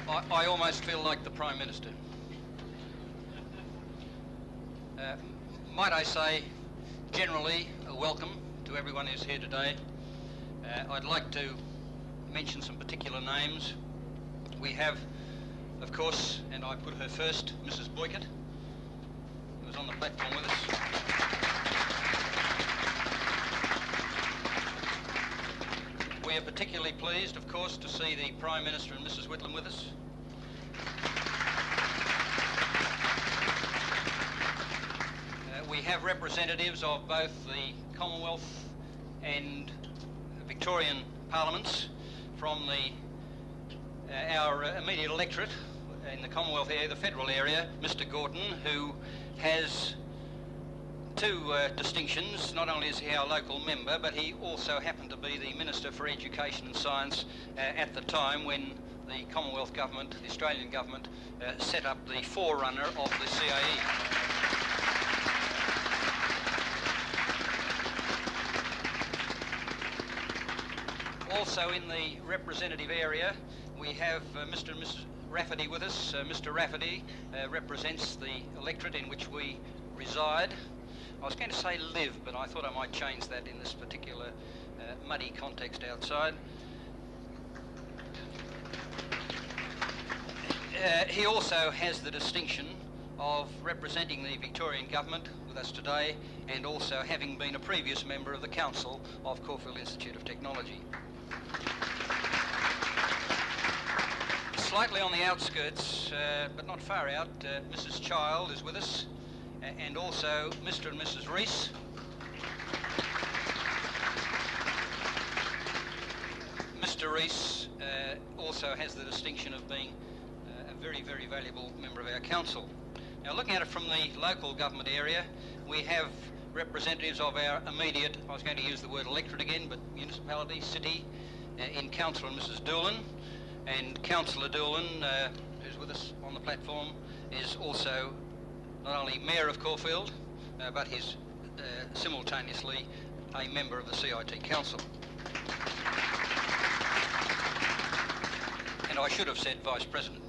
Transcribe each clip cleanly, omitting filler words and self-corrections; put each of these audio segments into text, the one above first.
I almost feel like the Prime Minister. Might I say, generally, a welcome to everyone who's here today. I'd like to mention some particular names. We have, of course, and I put her first, Mrs. Boykett, who was on the platform with us. We are particularly pleased, of course, to see the Prime Minister and Mrs. Whitlam with us. We have representatives of both the Commonwealth and Victorian Parliaments from our immediate electorate in the Commonwealth area, the federal area, Mr. Gorton, who has two distinctions. Not only is he our local member, but he also happened to be the Minister for Education and Science at the time when the Commonwealth Government, the Australian Government, set up the forerunner of the CIE. Also in the representative area, we have Mr. and Mrs. Rafferty with us. Mr. Rafferty represents the electorate in which we reside. I was going to say live, but I thought I might change that in this particular muddy context outside. He also has the distinction of representing the Victorian Government with us today, and also having been a previous member of the Council of Caulfield Institute of Technology. Slightly on the outskirts, but not far out, Mrs. Child is with us, and also Mr. and Mrs. Rees. Mr. Rees also has the distinction of being a very, very valuable member of our council. Now, looking at it from the local government area, we have representatives of our immediate, I was going to use the word electorate again, but municipality, city, in Councillor Mrs. Doolan. And Councillor Doolan, who's with us on the platform, is also not only Mayor of Caulfield, but he's simultaneously a member of the CIT Council. And I should have said Vice President.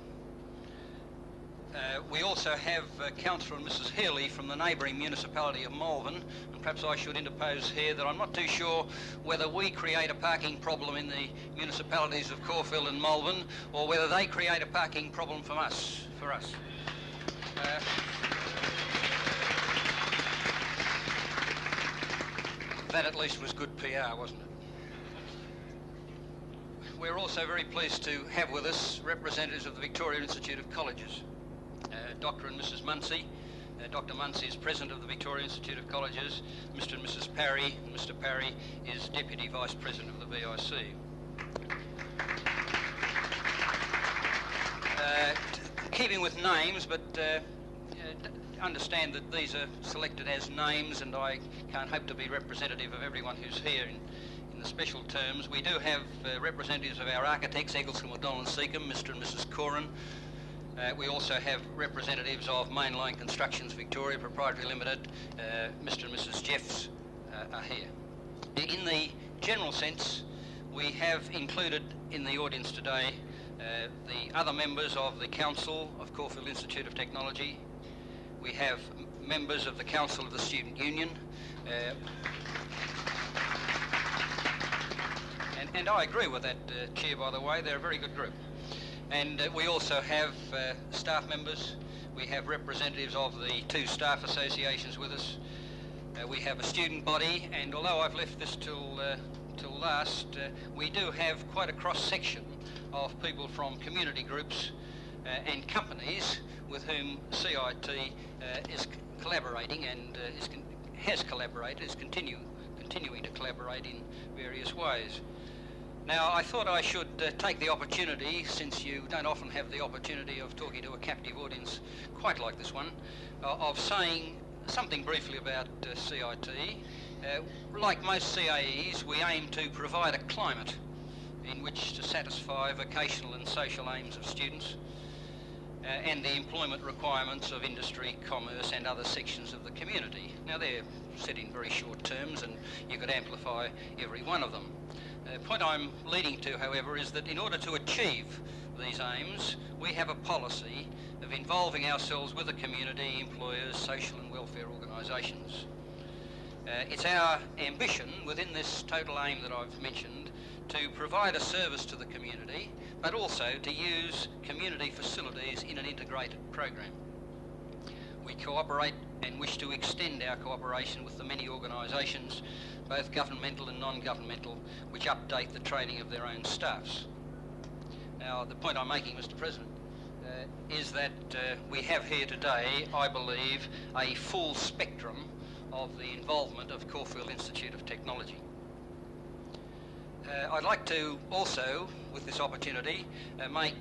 We also have Councillor and Mrs. Healy from the neighbouring municipality of Malvern, and perhaps I should interpose here that I'm not too sure whether we create a parking problem in the municipalities of Caulfield and Malvern, or whether they create a parking problem for us. That at least was good PR, wasn't it? We're also very pleased to have with us representatives of the Victorian Institute of Colleges. Dr. and Mrs. Munsey. Dr. Munsey is President of the Victorian Institute of Colleges. Mr. and Mrs. Parry. And Mr. Parry is Deputy Vice President of the VIC. Keeping with names, but understand that these are selected as names, and I can't hope to be representative of everyone who's here in the special terms. We do have representatives of our architects, Eggleston, McDonald and Seacombe, Mr. and Mrs. Corin. We also have representatives of Mainline Constructions Victoria Proprietary Limited. Mr. and Mrs. Jeffs are here. In the general sense, we have included in the audience today the other members of the Council of Caulfield Institute of Technology. We have members of the Council of the Student Union. And I agree with that, Chair, by the way. They're a very good group. And we also have staff members. We have representatives of the two staff associations with us. We have a student body, and although I've left this till last, we do have quite a cross-section of people from community groups and companies with whom CIT is collaborating and has collaborated, is continuing to collaborate in various ways. Now, I thought I should take the opportunity, since you don't often have the opportunity of talking to a captive audience quite like this one, of saying something briefly about CIT. Like most CAEs, we aim to provide a climate in which to satisfy vocational and social aims of students and the employment requirements of industry, commerce and other sections of the community. Now, they're set in very short terms, and you could amplify every one of them. The point I'm leading to, however, is that in order to achieve these aims, we have a policy of involving ourselves with the community, employers, social and welfare organisations. It's our ambition within this total aim that I've mentioned to provide a service to the community, but also to use community facilities in an integrated program. We cooperate and wish to extend our cooperation with the many organisations, both governmental and non-governmental, which update the training of their own staffs. Now, the point I'm making, Mr. President, is that we have here today, I believe, a full spectrum of the involvement of Caulfield Institute of Technology. I'd like to also, with this opportunity, make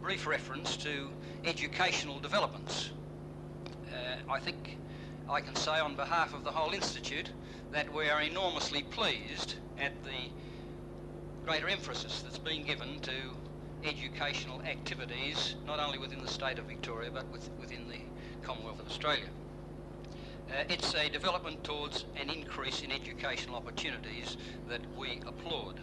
brief reference to educational developments. I think I can say on behalf of the whole Institute that we are enormously pleased at the greater emphasis that's been given to educational activities, not only within the state of Victoria, but within the Commonwealth of Australia. It's a development towards an increase in educational opportunities that we applaud.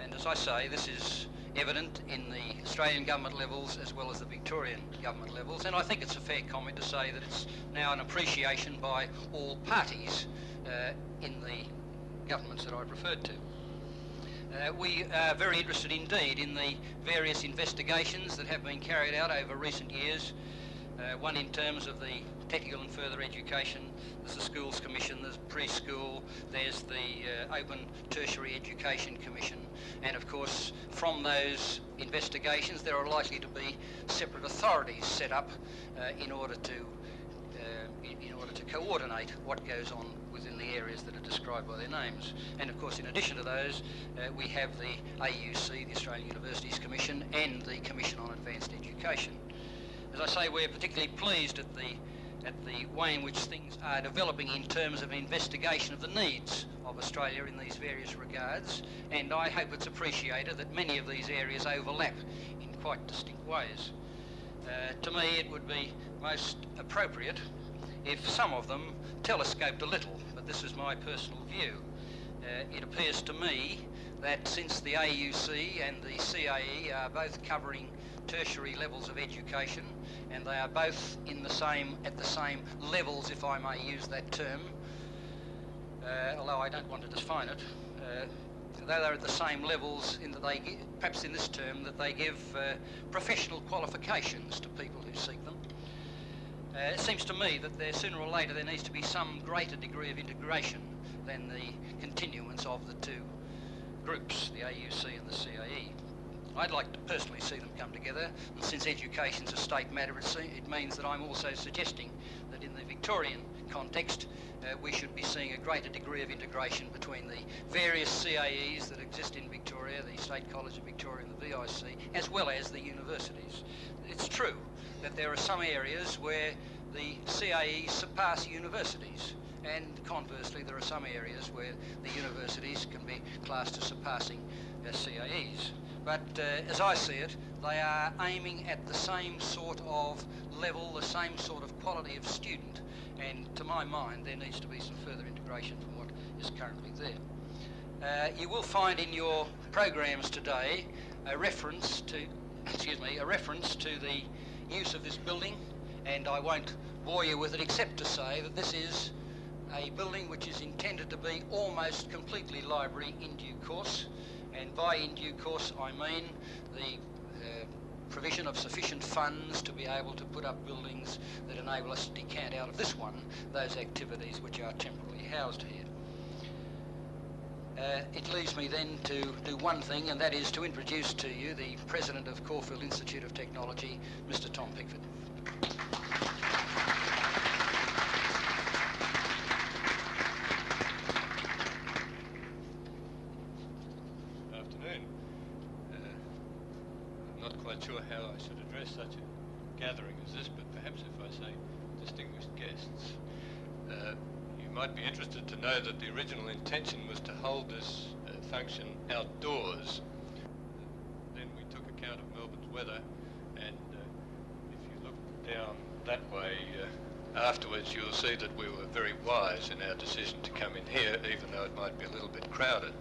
And as I say, this is evident in the Australian government levels as well as the Victorian government levels, and I think it's a fair comment to say that it's now an appreciation by all parties in the governments that I've referred to. We are very interested indeed in the various investigations that have been carried out over recent years, one in terms of the technical and further education. There's the Schools Commission, there's preschool, there's the Open Tertiary Education Commission, and of course from those investigations there are likely to be separate authorities set up in order to coordinate what goes on within the areas that are described by their names. And of course, in addition to those, we have the AUC, the Australian Universities Commission, and the Commission on Advanced Education. As I say, we're particularly pleased at the way in which things are developing in terms of investigation of the needs of Australia in these various regards, and I hope it's appreciated that many of these areas overlap in quite distinct ways. To me, it would be most appropriate if some of them telescoped a little, but this is my personal view. It appears to me that since the AUC and the CAE are both covering tertiary levels of education, and they are both at the same levels, if I may use that term, although I don't want to define it, though they're at the same levels in that they give, perhaps in this term, that they give professional qualifications to people who seek them. It seems to me that sooner or later there needs to be some greater degree of integration than the continuance of the two groups, the AUC and the CAE. I'd like to personally see them come together, and since education's a state matter, it means that I'm also suggesting that in the Victorian context we should be seeing a greater degree of integration between the various CAEs that exist in Victoria, the State College of Victoria and the VIC, as well as the universities. It's true that there are some areas where the CAEs surpass universities, and conversely there are some areas where the universities can be classed as surpassing CAEs. But as I see it, they are aiming at the same sort of level, the same sort of quality of student, and to my mind there needs to be some further integration from what is currently there. You will find in your programs today a reference to the use of this building, and I won't bore you with it except to say that this is a building which is intended to be almost completely library in due course, and by in due course I mean the provision of sufficient funds to be able to put up buildings that enable us to decant out of this one those activities which are temporarily housed here. It leaves me then to do one thing, and that is to introduce to you the President of Caulfield Institute of Technology, Mr. Tom Pickford. Good afternoon. I'm not quite sure how I should address such a gathering as this, but perhaps if I say distinguished guests. You might be interested to know that the original intention was to hold this function outdoors. Then we took account of Melbourne's weather, and if you look down that way afterwards, you'll see that we were very wise in our decision to come in here, even though it might be a little bit crowded.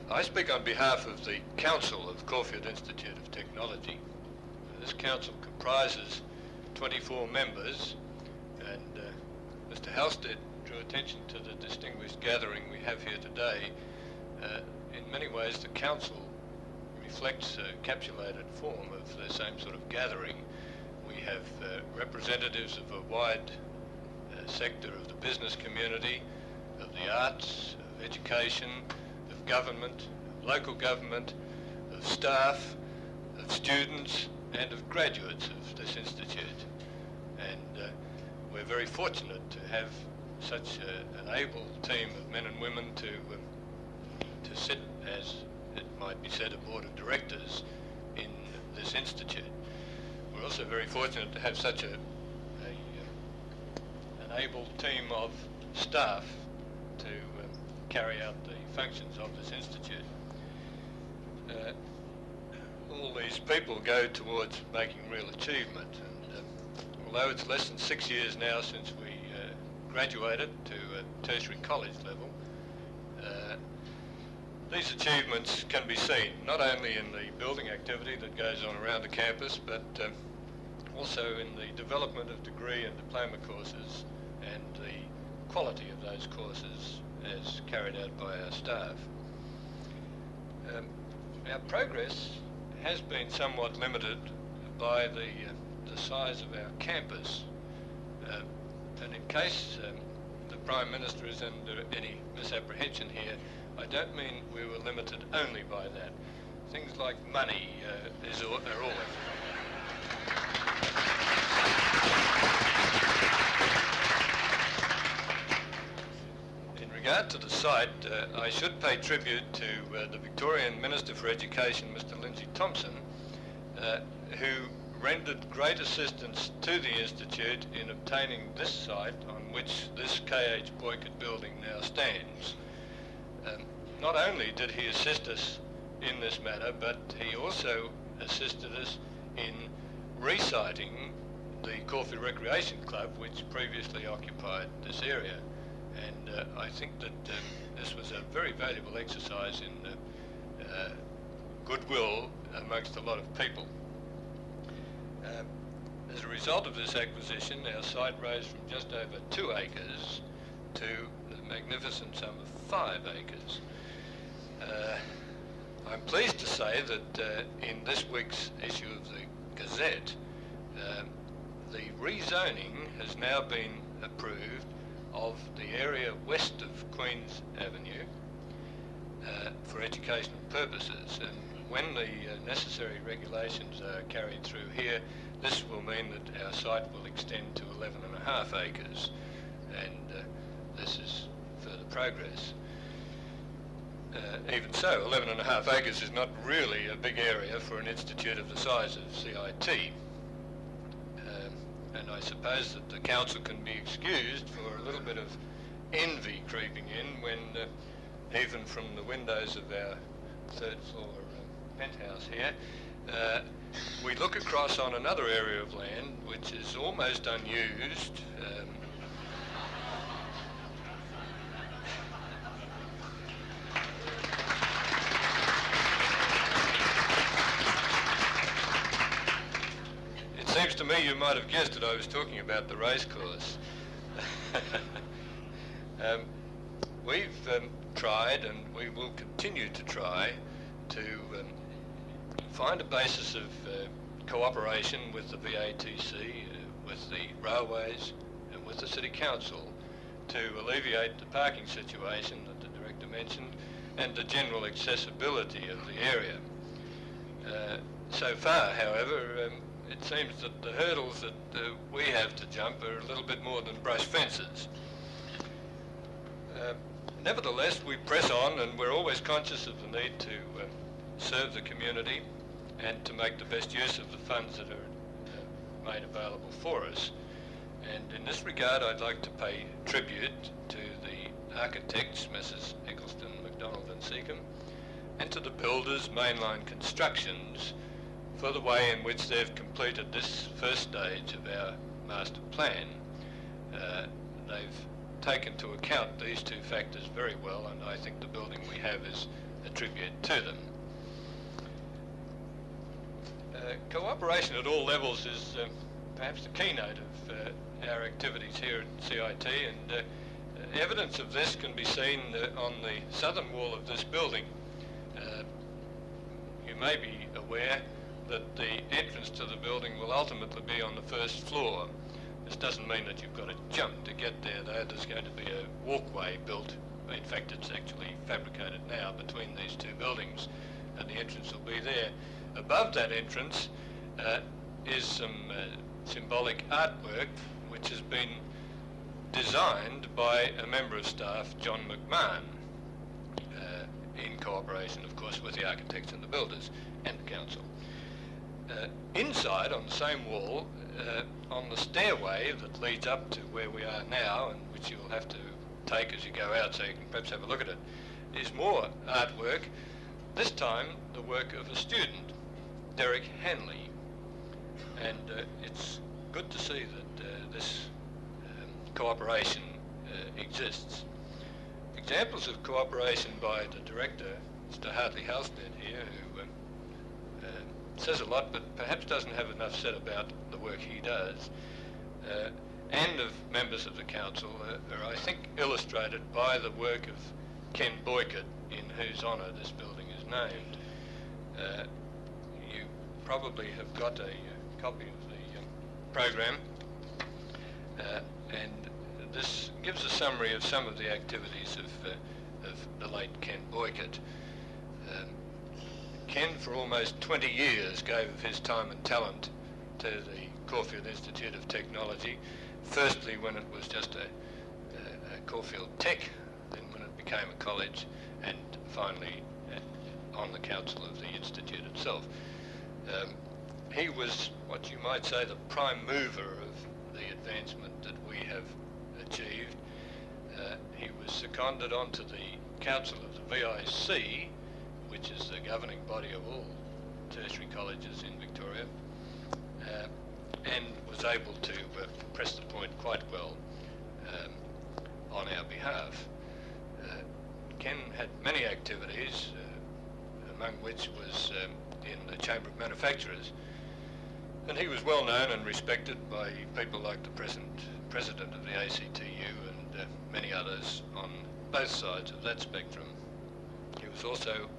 I speak on behalf of the Council of Caulfield Institute of Technology. This council comprises 24 members, and Mr. Halstead drew attention to the distinguished gathering we have here today. In many ways, the council reflects a capsulated form of the same sort of gathering. We have representatives of a wide sector of the business community, of the arts, of education, of government, of local government, of staff, of students, and of graduates of this institute. And we're very fortunate to have such an able team of men and women to sit, as it might be said, a board of directors in this institute. We're also very fortunate to have such an able team of staff to carry out the functions of this institute. All these people go towards making real achievement, and although it's less than 6 years now since we graduated to a tertiary college level, these achievements can be seen not only in the building activity that goes on around the campus, but also in the development of degree and diploma courses and the quality of those courses as carried out by our staff. Our progress has been somewhat limited by the size of our campus, and in case the Prime Minister is under any misapprehension here, I don't mean we were limited only by that. Things like money are always. In regard to the site, I should pay tribute to the Victorian Minister for Education, Mr. Lindsay Thompson, who rendered great assistance to the Institute in obtaining this site on which this KH Boykett building now stands. Not only did he assist us in this matter, but he also assisted us in resiting the Caulfield Recreation Club, which previously occupied this area. And I think that this was a very valuable exercise in goodwill amongst a lot of people. As a result of this acquisition, our site rose from just over 2 acres to the magnificent sum of 5 acres. I'm pleased to say that in this week's issue of the Gazette, the rezoning has now been approved of the area west of Queen's Avenue for educational purposes. And when the necessary regulations are carried through here, this will mean that our site will extend to 11.5 acres, and this is further progress. Even so, 11.5 acres is not really a big area for an institute of the size of CIT. And I suppose that the council can be excused for a little bit of envy creeping in when even from the windows of our 3rd floor penthouse here, we look across on another area of land which is almost unused. It seems to me you might have guessed that I was talking about the racecourse. We've tried, and we will continue to try, to find a basis of cooperation with the VATC, with the railways, and with the City Council to alleviate the parking situation that the Director mentioned and the general accessibility of the area. So far, however, it seems that the hurdles that we have to jump are a little bit more than brush fences. Nevertheless, we press on, and we're always conscious of the need to serve the community and to make the best use of the funds that are made available for us. And in this regard, I'd like to pay tribute to the architects, Messrs. Eccleston, MacDonald and Seacombe, and to the builders, Mainline Constructions, for the way in which they've completed this first stage of our master plan. They've taken into account these 2 factors very well, and I think the building we have is attribute to them. Cooperation at all levels is perhaps the keynote of our activities here at CIT, and evidence of this can be seen on the southern wall of this building. You may be aware that the entrance to the building will ultimately be on the first floor. This doesn't mean that you've got to jump to get there, though. There's going to be a walkway built. In fact, it's actually fabricated now between these two buildings, and the entrance will be there. Above that entrance is some symbolic artwork which has been designed by a member of staff, John McMahon, in cooperation, of course, with the architects and the builders and the council. Inside, on the same wall, on the stairway that leads up to where we are now, and which you'll have to take as you go out so you can perhaps have a look at it, is more artwork, this time the work of a student, Derek Hanley. And it's good to see that this cooperation exists. Examples of cooperation by the director, Mr. Halstead here, who says a lot but perhaps doesn't have enough said about the work he does, and of members of the council are, I think, illustrated by the work of Ken Boykett, in whose honour this building is named. You probably have got a copy of the program, and this gives a summary of some of the activities of the late Ken Boykett. Ken, for almost 20 years, gave of his time and talent to the Caulfield Institute of Technology, firstly when it was just a Caulfield Tech, then when it became a college, and finally on the council of the institute itself. He was what you might say the prime mover of the advancement that we have achieved. He was seconded onto the council of the VIC, which is the governing body of all tertiary colleges in Victoria, and was able to press the point quite well on our behalf. Ken had many activities, among which was in the Chamber of Manufacturers, and he was well known and respected by people like the present president of the ACTU and many others on both sides of that spectrum. He was also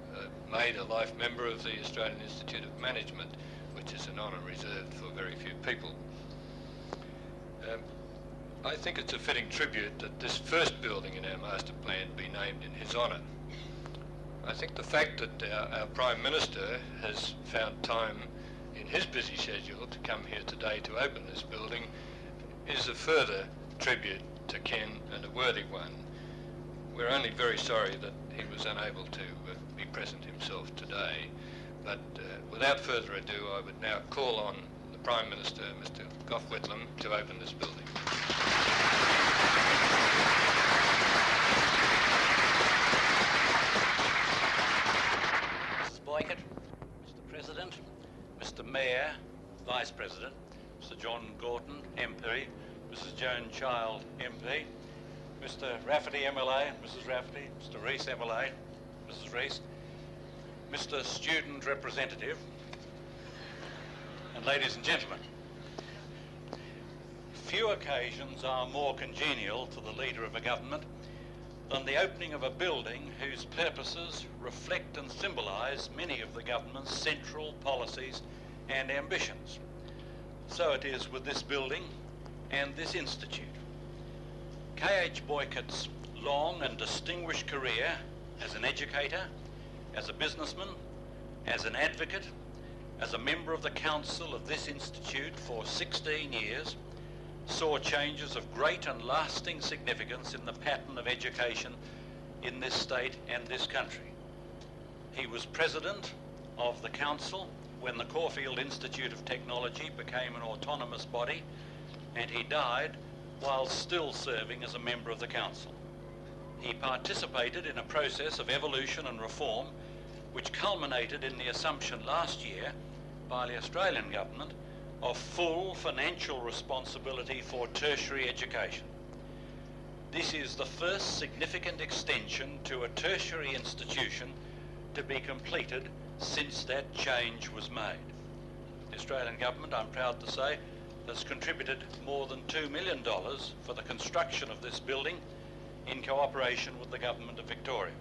made a life member of the Australian Institute of Management, which is an honour reserved for very few people. I think it's a fitting tribute that this first building in our master plan be named in his honour. I think the fact that our Prime Minister has found time in his busy schedule to come here today to open this building is a further tribute to Ken, and a worthy one. We're only very sorry that he was unable to be present himself today, but without further ado, I would now call on the Prime Minister, Mr. Gough Whitlam, to open this building. Mrs. Boykett, Mr. President, Mr. Mayor, Vice President, Mr. John Gorton, MP, Mrs. Joan Child, MP, Mr. Rafferty, MLA, Mrs. Rafferty, Mr. Rees, MLA, Mrs. Rees, Mr. Student Representative, and ladies and gentlemen. Few occasions are more congenial to the leader of a government than the opening of a building whose purposes reflect and symbolise many of the government's central policies and ambitions. So it is with this building and this institute. K.H. Boykett's long and distinguished career as an educator, as a businessman, as an advocate, as a member of the council of this institute for 16 years, saw changes of great and lasting significance in the pattern of education in this state and this country. He was president of the council when the Caulfield Institute of Technology became an autonomous body, and he died while still serving as a member of the council. He participated in a process of evolution and reform which culminated in the assumption last year by the Australian government of full financial responsibility for tertiary education. This is the first significant extension to a tertiary institution to be completed since that change was made. The Australian Government, I'm proud to say, has contributed more than $2 million for the construction of this building in cooperation with the Government of Victoria.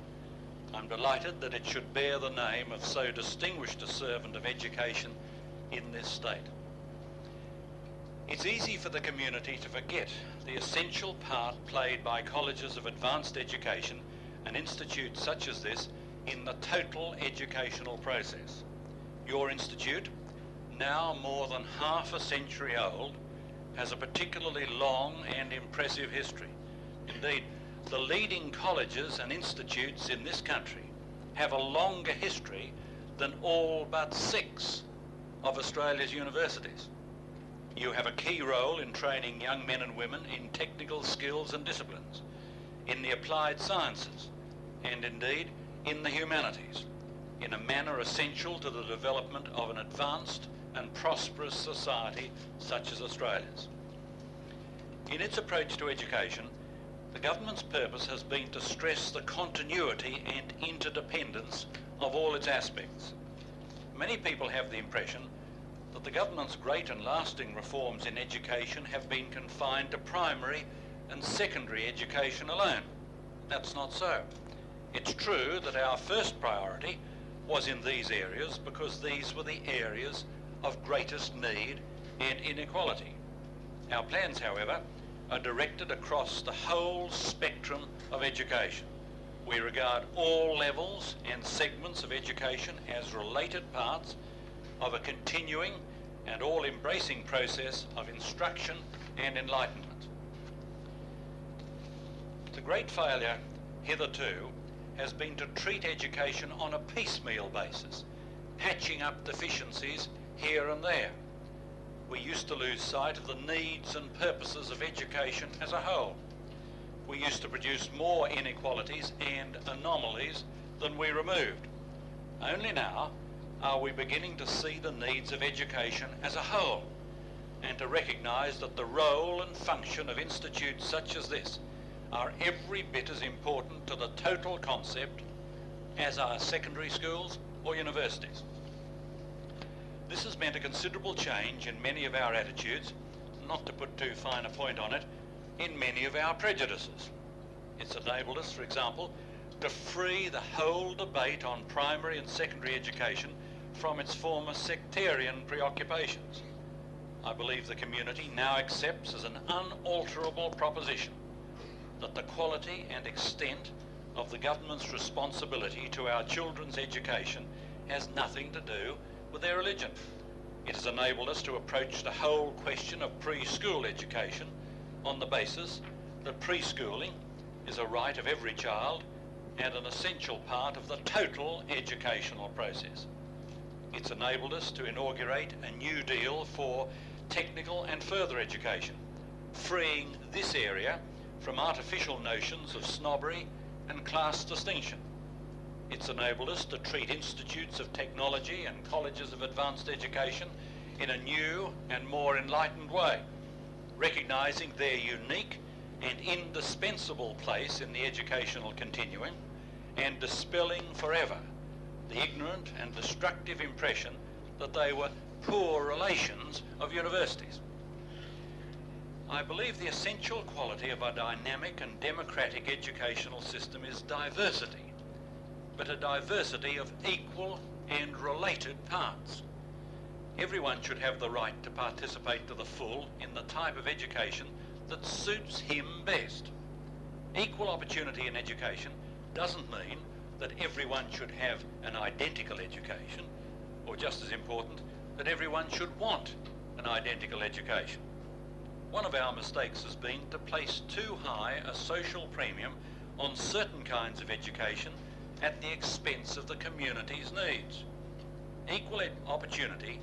I'm delighted that it should bear the name of so distinguished a servant of education in this state. It's easy for the community to forget the essential part played by colleges of advanced education and institutes such as this in the total educational process. Your institute, now more than half a century old, has a particularly long and impressive history. Indeed, the leading colleges and institutes in this country have a longer history than all but 6 of Australia's universities. You have a key role in training young men and women in technical skills and disciplines, in the applied sciences, and indeed in the humanities, in a manner essential to the development of an advanced and prosperous society such as Australia's. In its approach to education, the government's purpose has been to stress the continuity and interdependence of all its aspects. Many people have the impression that the government's great and lasting reforms in education have been confined to primary and secondary education alone. That's not so. It's true that our first priority was in these areas because these were the areas of greatest need and inequality. Our plans, however, are directed across the whole spectrum of education. We regard all levels and segments of education as related parts of a continuing and all-embracing process of instruction and enlightenment. The great failure hitherto has been to treat education on a piecemeal basis, patching up deficiencies here and there. We used to lose sight of the needs and purposes of education as a whole. We used to produce more inequalities and anomalies than we removed. Only now are we beginning to see the needs of education as a whole and to recognise that the role and function of institutes such as this are every bit as important to the total concept as are secondary schools or universities. This has meant a considerable change in many of our attitudes, not to put too fine a point on it, in many of our prejudices. It's enabled us, for example, to free the whole debate on primary and secondary education from its former sectarian preoccupations. I believe the community now accepts as an unalterable proposition that the quality and extent of the government's responsibility to our children's education has nothing to do with their religion. It has enabled us to approach the whole question of preschool education on the basis that preschooling is a right of every child and an essential part of the total educational process. It's enabled us to inaugurate a new deal for technical and further education, freeing this area from artificial notions of snobbery and class distinction. It's enabled us to treat institutes of technology and colleges of advanced education in a new and more enlightened way, recognising their unique and indispensable place in the educational continuum and dispelling forever the ignorant and destructive impression that they were poor relations of universities. I believe the essential quality of a dynamic and democratic educational system is diversity, but a diversity of equal and related parts. Everyone should have the right to participate to the full in the type of education that suits him best. Equal opportunity in education doesn't mean that everyone should have an identical education, or just as important, that everyone should want an identical education. One of our mistakes has been to place too high a social premium on certain kinds of education at the expense of the community's needs. Equal opportunity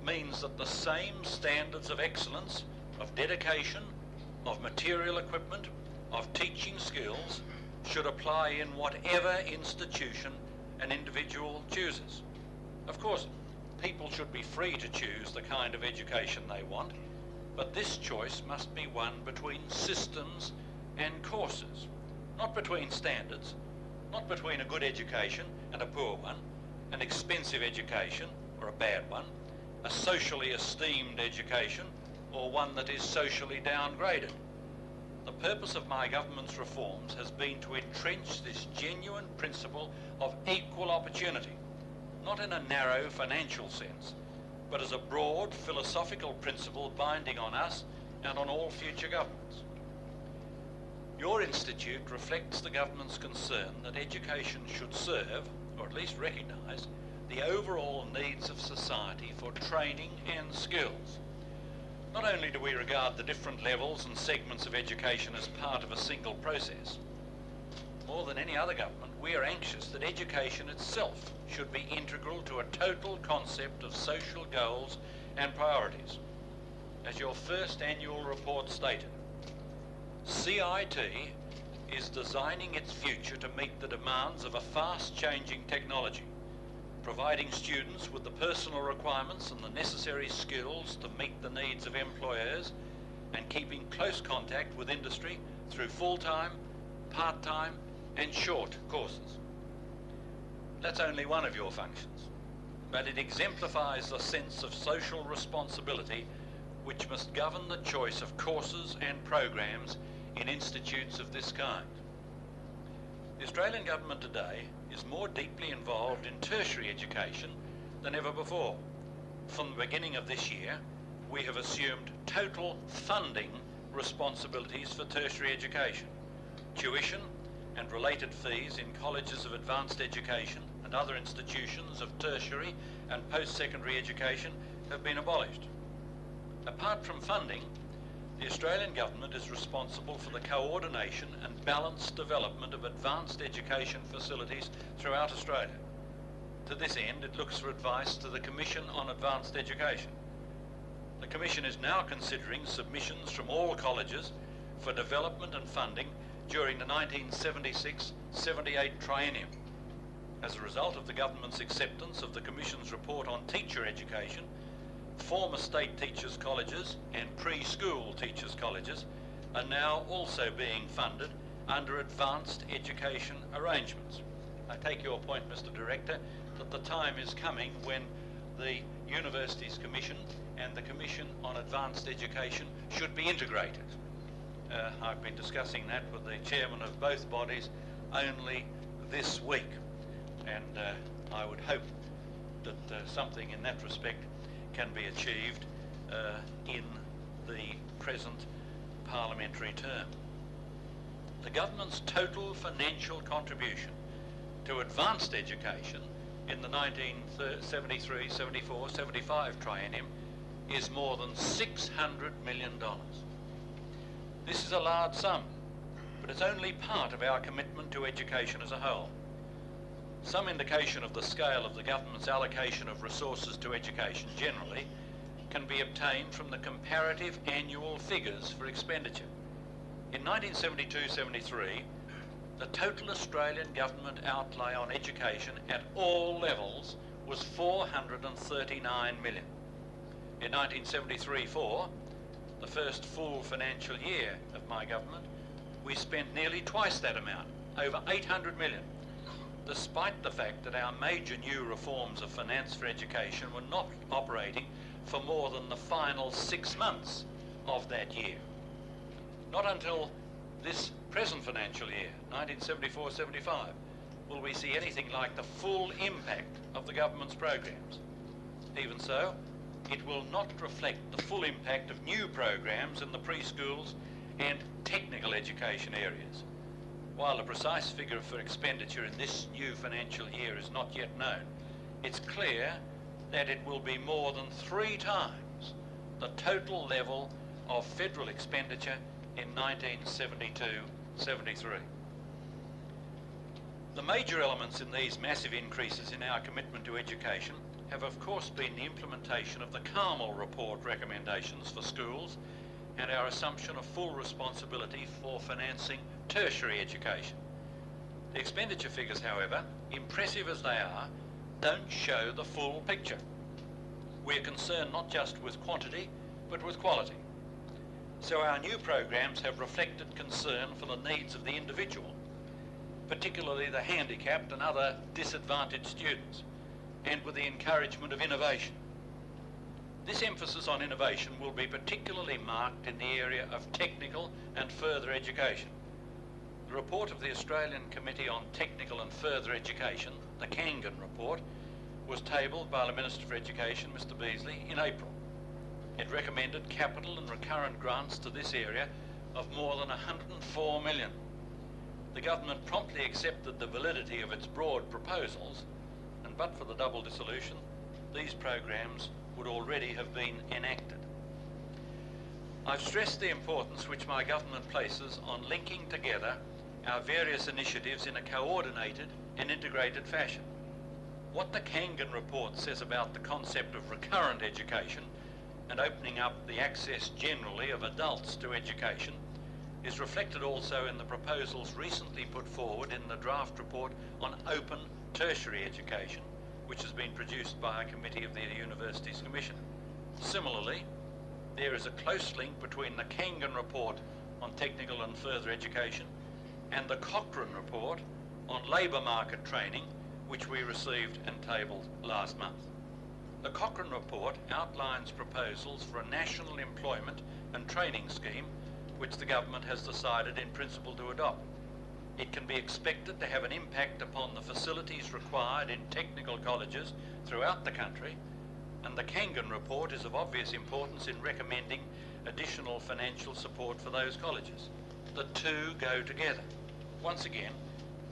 means that the same standards of excellence, of dedication, of material equipment, of teaching skills should apply in whatever institution an individual chooses. Of course, people should be free to choose the kind of education they want, but this choice must be one between systems and courses, not between standards, not between a good education and a poor one, an expensive education or a bad one, a socially esteemed education or one that is socially downgraded. The purpose of my government's reforms has been to entrench this genuine principle of equal opportunity, not in a narrow financial sense, but as a broad philosophical principle binding on us and on all future governments. Your institute reflects the government's concern that education should serve, or at least recognise, the overall needs of society for training and skills. Not only do we regard the different levels and segments of education as part of a single process, more than any other government, we are anxious that education itself should be integral to a total concept of social goals and priorities. As your first annual report stated, CIT is designing its future to meet the demands of a fast-changing technology, providing students with the personal requirements and the necessary skills to meet the needs of employers, and keeping close contact with industry through full-time, part-time and short courses. That's only one of your functions, but it exemplifies the sense of social responsibility which must govern the choice of courses and programs in institutes of this kind. The Australian government today is more deeply involved in tertiary education than ever before. From the beginning of this year, we have assumed total funding responsibilities for tertiary education. Tuition and related fees in colleges of advanced education and other institutions of tertiary and post-secondary education have been abolished. Apart from funding, the Australian government is responsible for the coordination and balanced development of advanced education facilities throughout Australia. To this end, it looks for advice to the Commission on Advanced Education. The Commission is now considering submissions from all colleges for development and funding during the 1976-78 triennium. As a result of the government's acceptance of the Commission's report on teacher education, former state teachers' colleges and preschool teachers' colleges are now also being funded under advanced education arrangements. I take your point, Mr. Director, that the time is coming when the Universities Commission and the Commission on Advanced Education should be integrated. I've been discussing that with the chairman of both bodies only this week, and I would hope that something in that respect can be achieved in the present parliamentary term. The government's total financial contribution to advanced education in the 1973, 74, 75 triennium is more than $600 million. This is a large sum, but it's only part of our commitment to education as a whole. Some indication of the scale of the government's allocation of resources to education generally can be obtained from the comparative annual figures for expenditure. In 1972-73, the total Australian government outlay on education at all levels was $439 million. In 1973-4, the first full financial year of my government, we spent nearly twice that amount, over $800 million, despite the fact that our major new reforms of finance for education were not operating for more than the final 6 months of that year. Not until this present financial year, 1974-75, will we see anything like the full impact of the government's programs. Even so, it will not reflect the full impact of new programs in the preschools and technical education areas. While the precise figure for expenditure in this new financial year is not yet known, it's clear that it will be more than 3 times the total level of federal expenditure in 1972-73. The major elements in these massive increases in our commitment to education have of course been the implementation of the Carmel report recommendations for schools and our assumption of full responsibility for financing tertiary education. The expenditure figures, however, impressive as they are, don't show the full picture. We're concerned not just with quantity, but with quality. So our new programs have reflected concern for the needs of the individual, particularly the handicapped and other disadvantaged students, and with the encouragement of innovation. This emphasis on innovation will be particularly marked in the area of technical and further education. The report of the Australian Committee on Technical and Further Education, the Kangan report, was tabled by the Minister for Education, Mr. Beazley, in April. It recommended capital and recurrent grants to this area of more than 104 million. The government promptly accepted the validity of its broad proposals, and but for the double dissolution, these programs would already have been enacted. I've stressed the importance which my government places on linking together our various initiatives in a coordinated and integrated fashion. What the Kangan report says about the concept of recurrent education and opening up the access generally of adults to education is reflected also in the proposals recently put forward in the draft report on open tertiary education, which has been produced by a committee of the Universities Commission. Similarly, there is a close link between the Kangan report on technical and further education and the Cochrane report on labour market training, which we received and tabled last month. The Cochrane report outlines proposals for a national employment and training scheme which the government has decided in principle to adopt. It can be expected to have an impact upon the facilities required in technical colleges throughout the country, and the Kangan report is of obvious importance in recommending additional financial support for those colleges. The two go together. Once again,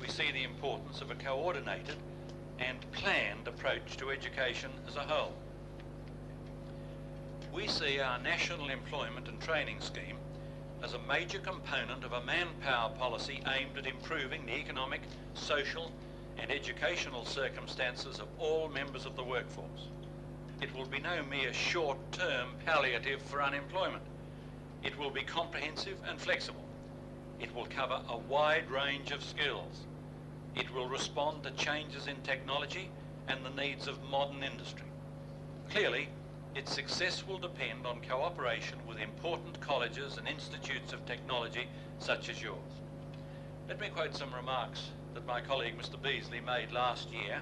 we see the importance of a coordinated and planned approach to education as a whole. We see our National Employment and Training Scheme as a major component of a manpower policy aimed at improving the economic, social and educational circumstances of all members of the workforce. It will be no mere short-term palliative for unemployment. It will be comprehensive and flexible. It will cover a wide range of skills. It will respond to changes in technology and the needs of modern industry. Clearly, its success will depend on cooperation with important colleges and institutes of technology such as yours. Let me quote some remarks that my colleague Mr. Beazley made last year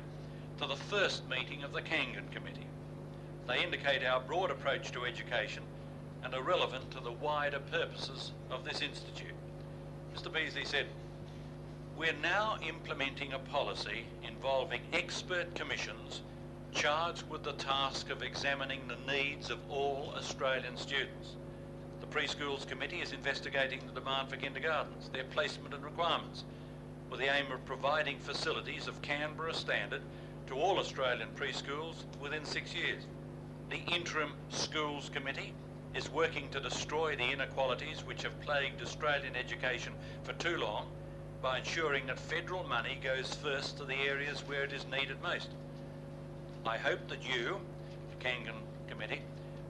to the first meeting of the Kangan Committee. They indicate our broad approach to education and are relevant to the wider purposes of this institute. Mr. Beazley said, "We're now implementing a policy involving expert commissions charged with the task of examining the needs of all Australian students. The Preschools Committee is investigating the demand for kindergartens, their placement and requirements, with the aim of providing facilities of Canberra standard to all Australian preschools within 6 years. The Interim Schools Committee is working to destroy the inequalities which have plagued Australian education for too long by ensuring that federal money goes first to the areas where it is needed most. I hope that you, the Kangan Committee,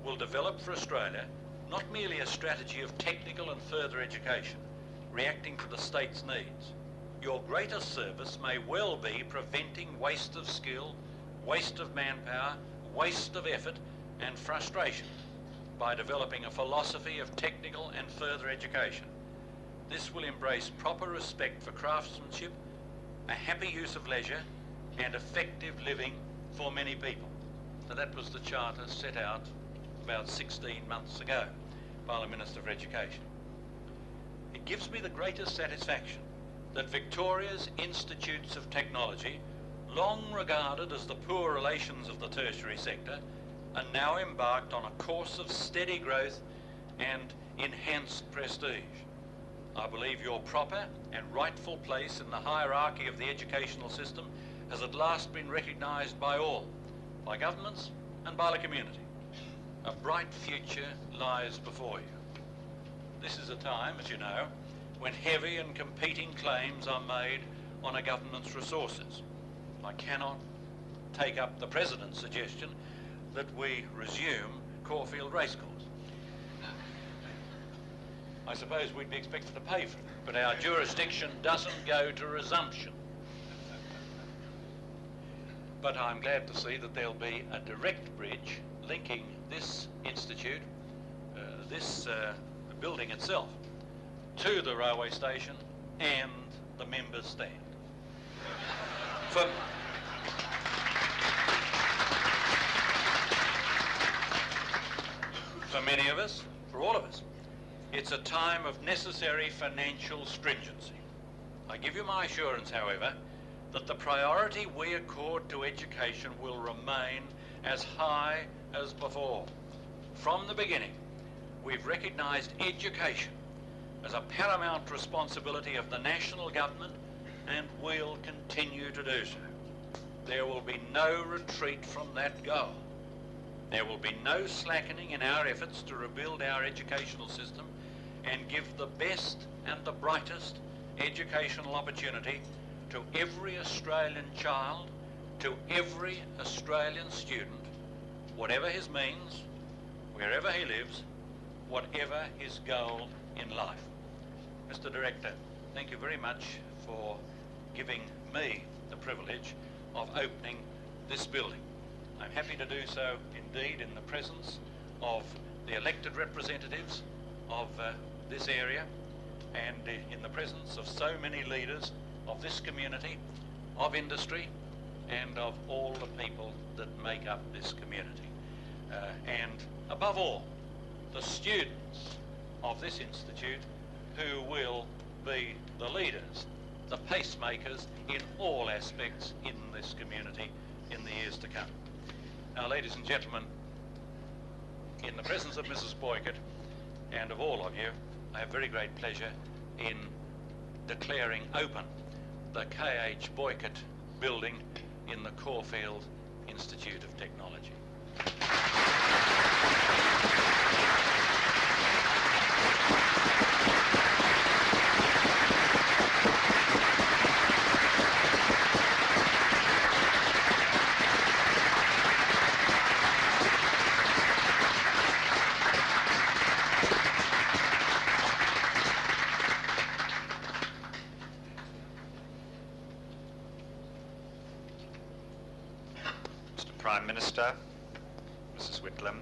will develop for Australia not merely a strategy of technical and further education, reacting to the state's needs. Your greatest service may well be preventing waste of skill, waste of manpower, waste of effort and frustration by developing a philosophy of technical and further education. This will embrace proper respect for craftsmanship, a happy use of leisure and effective living for many people." So that was the charter set out about 16 months ago by the Minister for Education. It gives me the greatest satisfaction that Victoria's Institutes of Technology, long regarded as the poor relations of the tertiary sector, are now embarked on a course of steady growth and enhanced prestige. I believe your proper and rightful place in the hierarchy of the educational system has at last been recognised by all, by governments and by the community. A bright future lies before you. This is a time, as you know, when heavy and competing claims are made on a government's resources. I cannot take up the President's suggestion that we resume Caulfield Racecourse. I suppose we'd be expected to pay for it, but our jurisdiction doesn't go to resumption. But I'm glad to see that there'll be a direct bridge linking this institute, this building itself, to the railway station and the members' stand. For many of us, for all of us, it's a time of necessary financial stringency. I give you my assurance, however, that the priority we accord to education will remain as high as before. From the beginning, we've recognised education as a paramount responsibility of the national government, and will continue to do so. There will be no retreat from that goal. There will be no slackening in our efforts to rebuild our educational system and give the best and the brightest educational opportunity to every Australian child, to every Australian student, whatever his means, wherever he lives, whatever his goal in life. Mr. Director, thank you very much for giving me the privilege of opening this building. I'm happy to do so indeed in the presence of the elected representatives of this area, and in the presence of so many leaders of this community, of industry, and of all the people that make up this community. And above all, the students of this institute who will be the leaders, the pacemakers in all aspects in this community in the years to come. Now, ladies and gentlemen, in the presence of Mrs. Boykett and of all of you, I have very great pleasure in declaring open the K.H. Boykett building in the Caulfield Institute of Technology. Prime Minister, Mrs. Whitlam,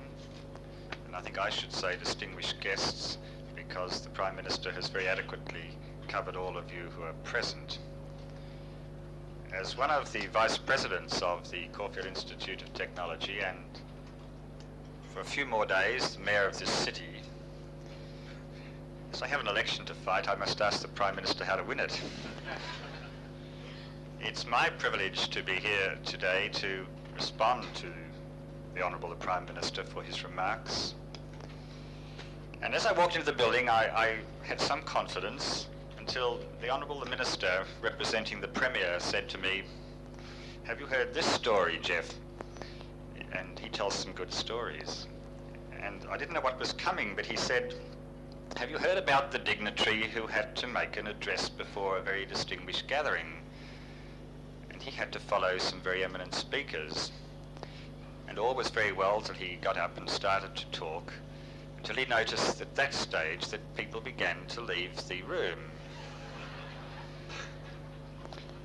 and I think I should say distinguished guests, because the Prime Minister has very adequately covered all of you who are present. As one of the Vice Presidents of the Caulfield Institute of Technology, and for a few more days, the Mayor of this city, as I have an election to fight, I must ask the Prime Minister how to win it. It's my privilege to be here today to respond to the Honourable the Prime Minister for his remarks. And as I walked into the building, I had some confidence until the Honourable the Minister, representing the Premier, said to me, "Have you heard this story, Jeff?" And he tells some good stories. And I didn't know what was coming, but he said, "Have you heard about the dignitary who had to make an address before a very distinguished gathering? And he had to follow some very eminent speakers. And all was very well till he got up and started to talk, until he noticed at that stage that people began to leave the room.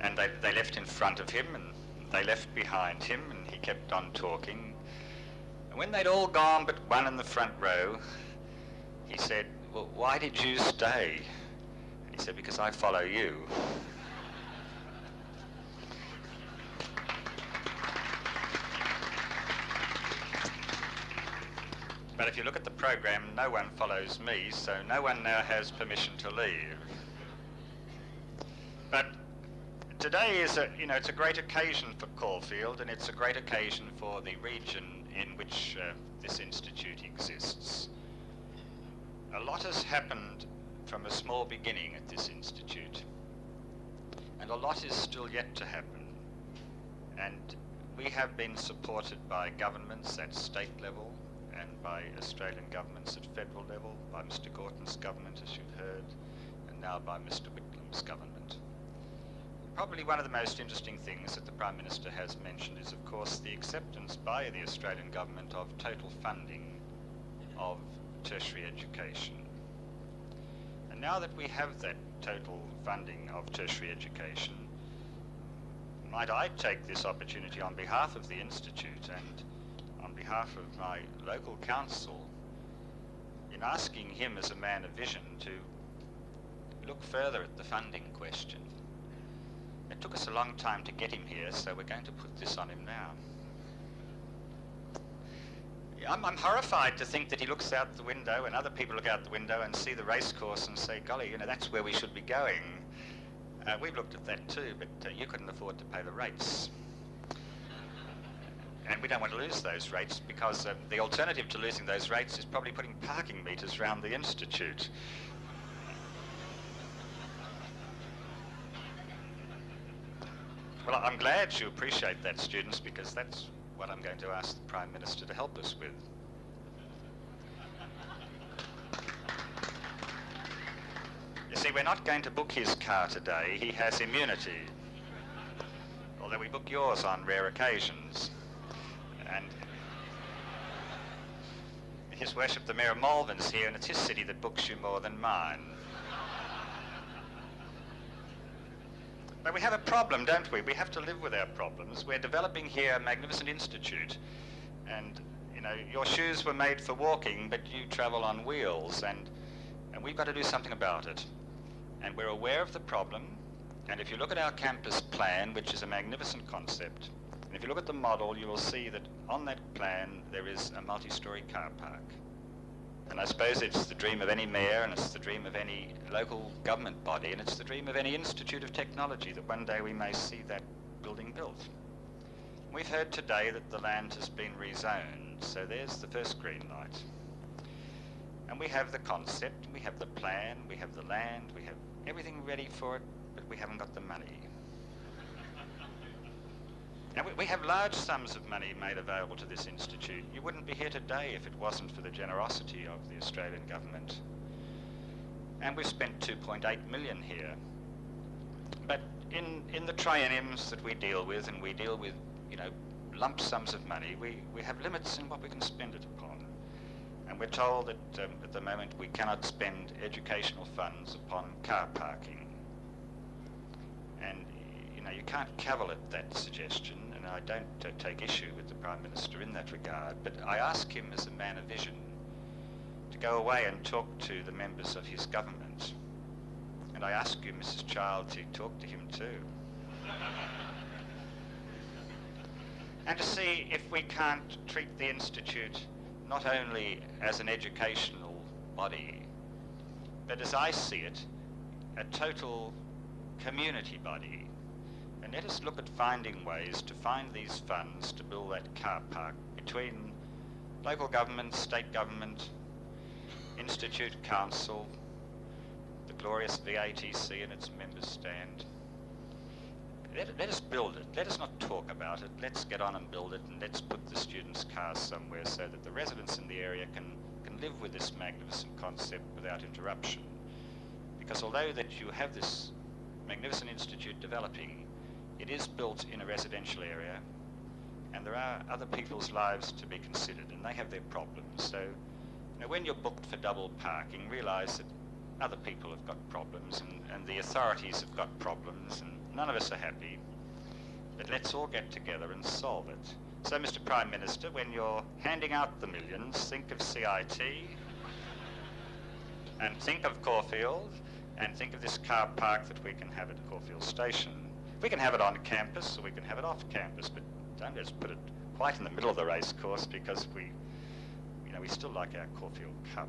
And they left in front of him, and they left behind him, and he kept on talking. And when they'd all gone but one in the front row, he said, "Well, why did you stay?" And he said, "Because I follow you." But if you look at the program, no one follows me, so no one now has permission to leave. But today is it's a great occasion for Caulfield, and it's a great occasion for the region in which this institute exists. A lot has happened from a small beginning at this institute, and a lot is still yet to happen. And we have been supported by governments at state level, and by Australian governments at federal level, by Mr. Gorton's government, as you've heard, and now by Mr. Whitlam's government. Probably one of the most interesting things that the Prime Minister has mentioned is, of course, the acceptance by the Australian government of total funding of tertiary education. And now that we have that total funding of tertiary education, might I take this opportunity on behalf of the Institute and on behalf of my local council in asking him as a man of vision to look further at the funding question. It took us a long time to get him here, so we're going to put this on him now. I'm horrified to think that he looks out the window and other people look out the window and see the racecourse and say, golly, you know, that's where we should be going. We've looked at that too, but you couldn't afford to pay the rates. And we don't want to lose those rates because the alternative to losing those rates is probably putting parking meters around the institute. Well, I'm glad you appreciate that, students, because that's what I'm going to ask the Prime Minister to help us with. You see, we're not going to book his car today. He has immunity. Although we book yours on rare occasions. And His Worship the Mayor of Malvern's here, and it's his city that books you more than mine. But we have a problem, don't we? We have to live with our problems. We're developing here a magnificent institute. And, you know, your shoes were made for walking, but you travel on wheels, and we've got to do something about it. And we're aware of the problem. And if you look at our campus plan, which is a magnificent concept, and if you look at the model, you will see that on that plan there is a multi-storey car park. And I suppose it's the dream of any mayor, and it's the dream of any local government body, and it's the dream of any Institute of Technology that one day we may see that building built. We've heard today that the land has been rezoned, so there's the first green light. And we have the concept, we have the plan, we have the land, we have everything ready for it, but we haven't got the money. Now, we have large sums of money made available to this institute. You wouldn't be here today if it wasn't for the generosity of the Australian government. And we've spent 2.8 million here. But in the trienniums that we deal with, and we deal with, you know, lump sums of money, we have limits in what we can spend it upon. And we're told that at the moment we cannot spend educational funds upon car parking. And you know, you can't cavil at that suggestion, and I don't take issue with the Prime Minister in that regard, but I ask him as a man of vision to go away and talk to the members of his government. And I ask you, Mrs. Child, to talk to him too. And to see if we can't treat the Institute not only as an educational body, but as I see it, a total community body. And let us look at finding ways to find these funds to build that car park between local government, state government, Institute Council, the glorious VATC and its members stand. Let us build it. Let us not talk about it. Let's get on and build it, and let's put the students' cars somewhere so that the residents in the area can live with this magnificent concept without interruption. Because although that you have this magnificent institute developing, it is built in a residential area, and there are other people's lives to be considered, and they have their problems. So, you know, when you're booked for double parking, realise that other people have got problems, and the authorities have got problems, and none of us are happy. But let's all get together and solve it. So, Mr. Prime Minister, when you're handing out the millions, think of CIT, and think of Caulfield, and think of this car park that we can have at Caulfield Station. We can have it on campus, or we can have it off campus, but don't just put it quite in the middle of the race course, because we still like our Caulfield Cup.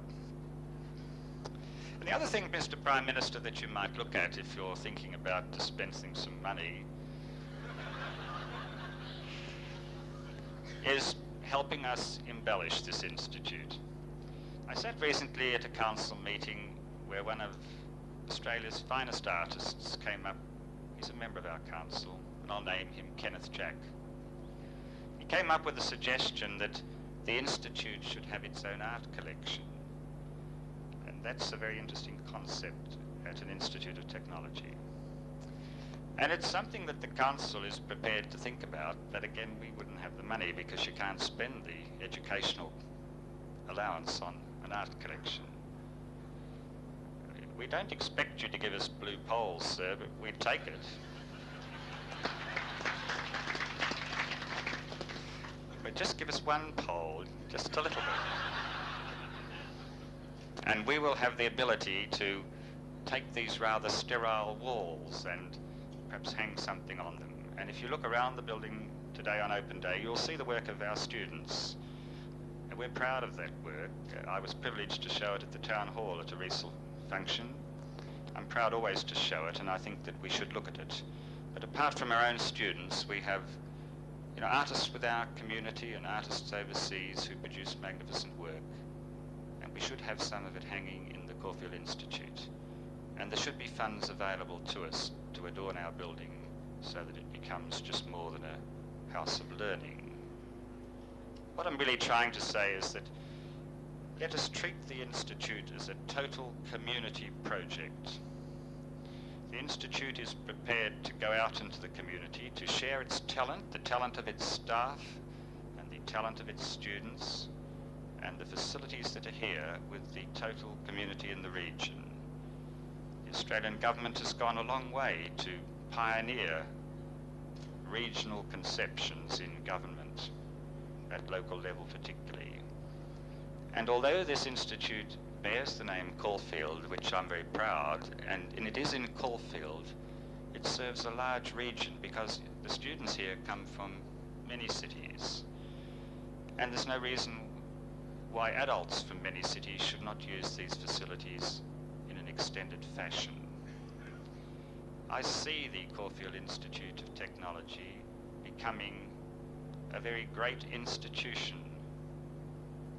And the other thing, Mr. Prime Minister, that you might look at if you're thinking about dispensing some money is helping us embellish this institute. I sat recently at a council meeting where one of Australia's finest artists came up. He's a member of our council, and I'll name him Kenneth Jack. He came up with a suggestion that the institute should have its own art collection. And that's a very interesting concept at an Institute of Technology. And it's something that the council is prepared to think about, but again, we wouldn't have the money because you can't spend the educational allowance on an art collection. We don't expect you to give us blue poles, sir, but we'd take it. But just give us one pole, just a little bit. And we will have the ability to take these rather sterile walls and perhaps hang something on them. And if you look around the building today on open day, you'll see the work of our students. And we're proud of that work. I was privileged to show it at the town hall at a recent function. I'm proud always to show it, and I think that we should look at it. But apart from our own students, we have artists with our community and artists overseas who produce magnificent work. And we should have some of it hanging in the Caulfield Institute. And there should be funds available to us to adorn our building so that it becomes just more than a house of learning. What I'm really trying to say is that let us treat the Institute as a total community project. The Institute is prepared to go out into the community to share its talent, the talent of its staff and the talent of its students and the facilities that are here with the total community in the region. The Australian government has gone a long way to pioneer regional conceptions in government, at local level particularly. And although this institute bears the name Caulfield, which I'm very proud, and it is in Caulfield, it serves a large region because the students here come from many cities. And there's no reason why adults from many cities should not use these facilities in an extended fashion. I see the Caulfield Institute of Technology becoming a very great institution,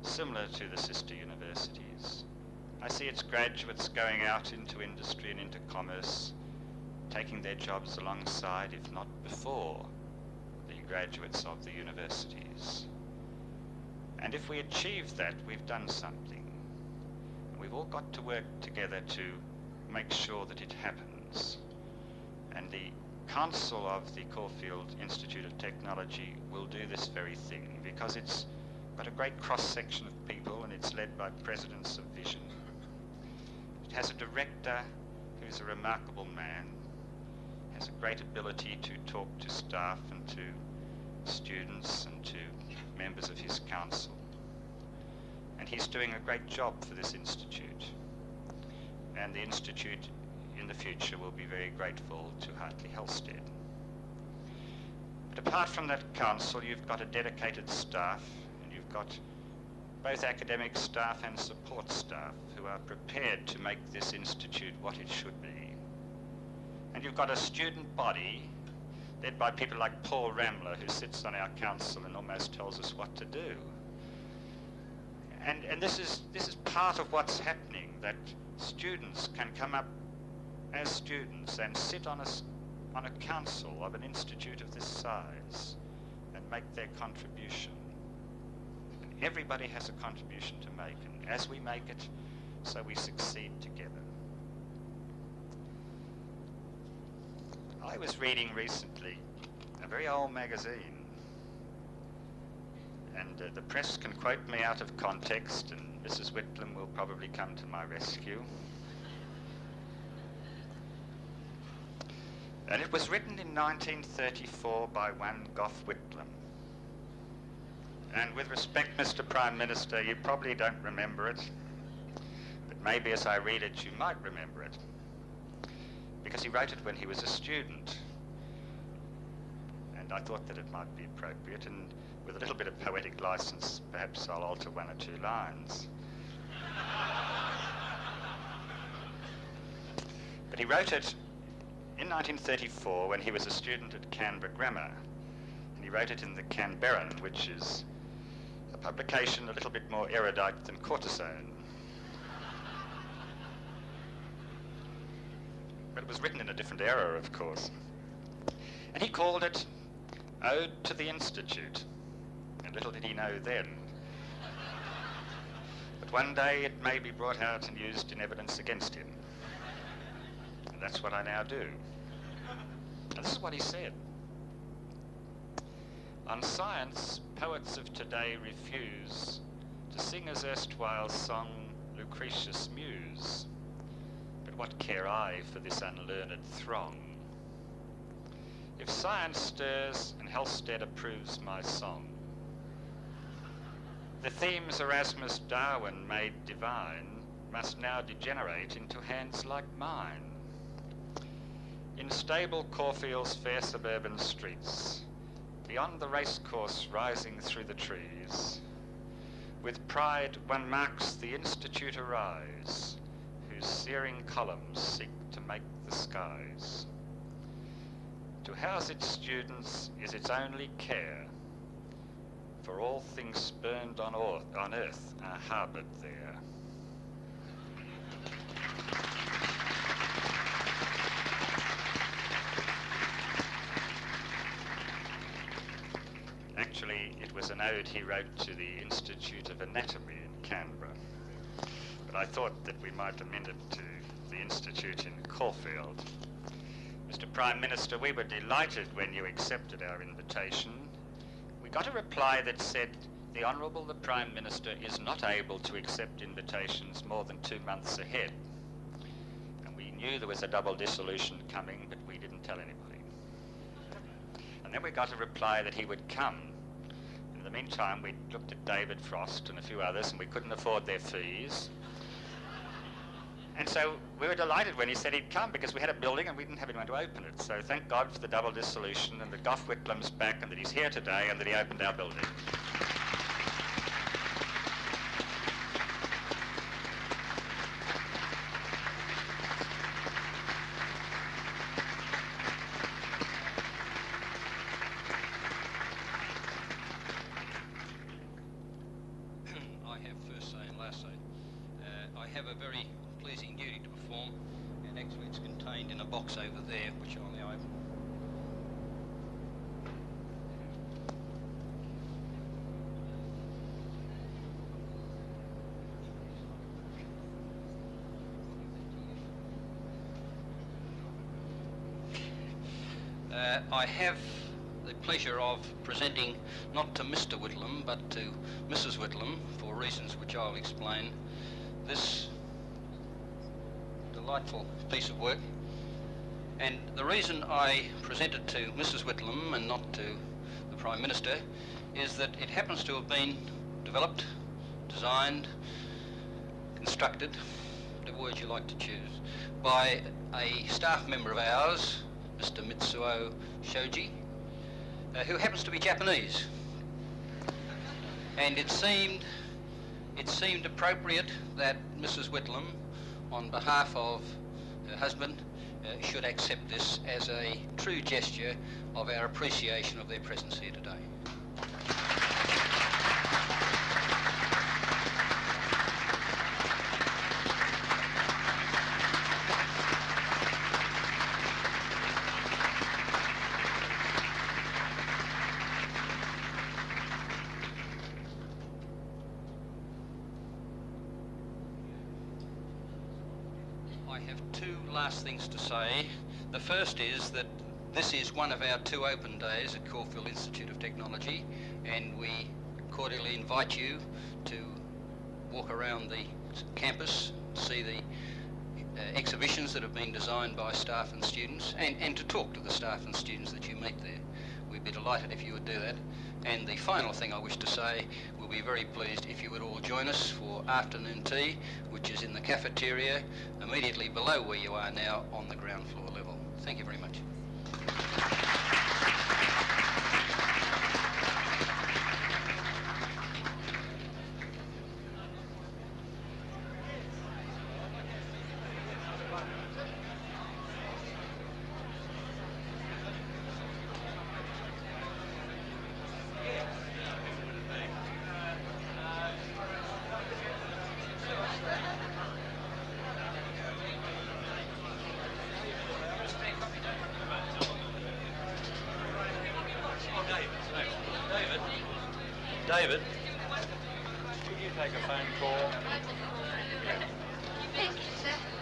similar to the sister universities. I see its graduates going out into industry and into commerce, taking their jobs alongside, if not before, the graduates of the universities. And if we achieve that, we've done something. We've all got to work together to make sure that it happens. And the Council of the Caulfield Institute of Technology will do this very thing because it's got a great cross-section of people and it's led by presidents of vision. It has a director who's a remarkable man, has a great ability to talk to staff and to students and to members of his council. And he's doing a great job for this institute. And the institute in the future will be very grateful to Hartley Halstead. But apart from that council, you've got a dedicated staff, and you've got both academic staff and support staff who are prepared to make this institute what it should be. And you've got a student body led by people like Paul Ramler, who sits on our council and almost tells us what to do. And this is part of what's happening, that students can come up as students and sit on a council of an institute of this size and make their contribution. And everybody has a contribution to make, and as we make it, so we succeed together. I was reading recently a very old magazine, and the press can quote me out of context, and Mrs. Whitlam will probably come to my rescue. And it was written in 1934 by one Gough Whitlam. And with respect, Mr. Prime Minister, you probably don't remember it, but maybe as I read it, you might remember it, because he wrote it when he was a student. And I thought that it might be appropriate, and with a little bit of poetic license, perhaps I'll alter one or two lines. But he wrote it in 1934 when he was a student at Canberra Grammar, and he wrote it in the Canberran, which is a publication a little bit more erudite than Courtesan. But it was written in a different era, of course. And he called it Ode to the Institute, and little did he know then. But one day it may be brought out and used in evidence against him. And that's what I now do. And this is what he said. On science, poets of today refuse to sing as erstwhile song Lucretius' muse. But what care I for this unlearned throng? If science stirs and Halstead approves my song, the themes Erasmus Darwin made divine must now degenerate into hands like mine. In stable Caulfield's fair suburban streets, beyond the racecourse rising through the trees, with pride one marks the Institute arise, whose searing columns seek to make the skies. To house its students is its only care, for all things spurned on earth are harboured there. Actually, it was an ode he wrote to the Institute of Anatomy in Canberra. But I thought that we might amend it to the Institute in Caulfield. Mr. Prime Minister, we were delighted when you accepted our invitation. We got a reply that said, "The Honourable the Prime Minister is not able to accept invitations more than 2 months ahead." And we knew there was a double dissolution coming, but we didn't tell anybody. And then we got a reply that he would come. In the meantime, we looked at David Frost and a few others, and we couldn't afford their fees. And so we were delighted when he said he'd come, because we had a building and we didn't have anyone to open it. So thank God for the double dissolution, and that Gough Whitlam's back, and that he's here today, and that he opened our building. I have first say and last say. I have a very pleasing duty to perform, and actually it's contained in a box over there, which I'll now open. I have the pleasure of presenting not to Mr. Whitlam, but to Mrs. Whitlam, for reasons which I'll explain, this delightful piece of work. And the reason I present it to Mrs. Whitlam and not to the Prime Minister is that it happens to have been developed, designed, constructed, whatever word you like to choose, by a staff member of ours, Mr. Mitsuo Shoji, who happens to be Japanese. And it seemed appropriate that Mrs. Whitlam, on behalf of her husband, should accept this as a true gesture of our appreciation of their presence here today. I have two last things to say. The first is that this is one of our 2 open days at Caulfield Institute of Technology, and we cordially invite you to walk around the campus, see the exhibitions that have been designed by staff and students, and to talk to the staff and students that you meet there. We'd be delighted if you would do that. And the final thing I wish to say, we'll be very pleased if you would all join us for afternoon tea, which is in the cafeteria immediately below where you are now on the ground floor level. Thank you very much. David, could you take a phone call? Thank you, sir.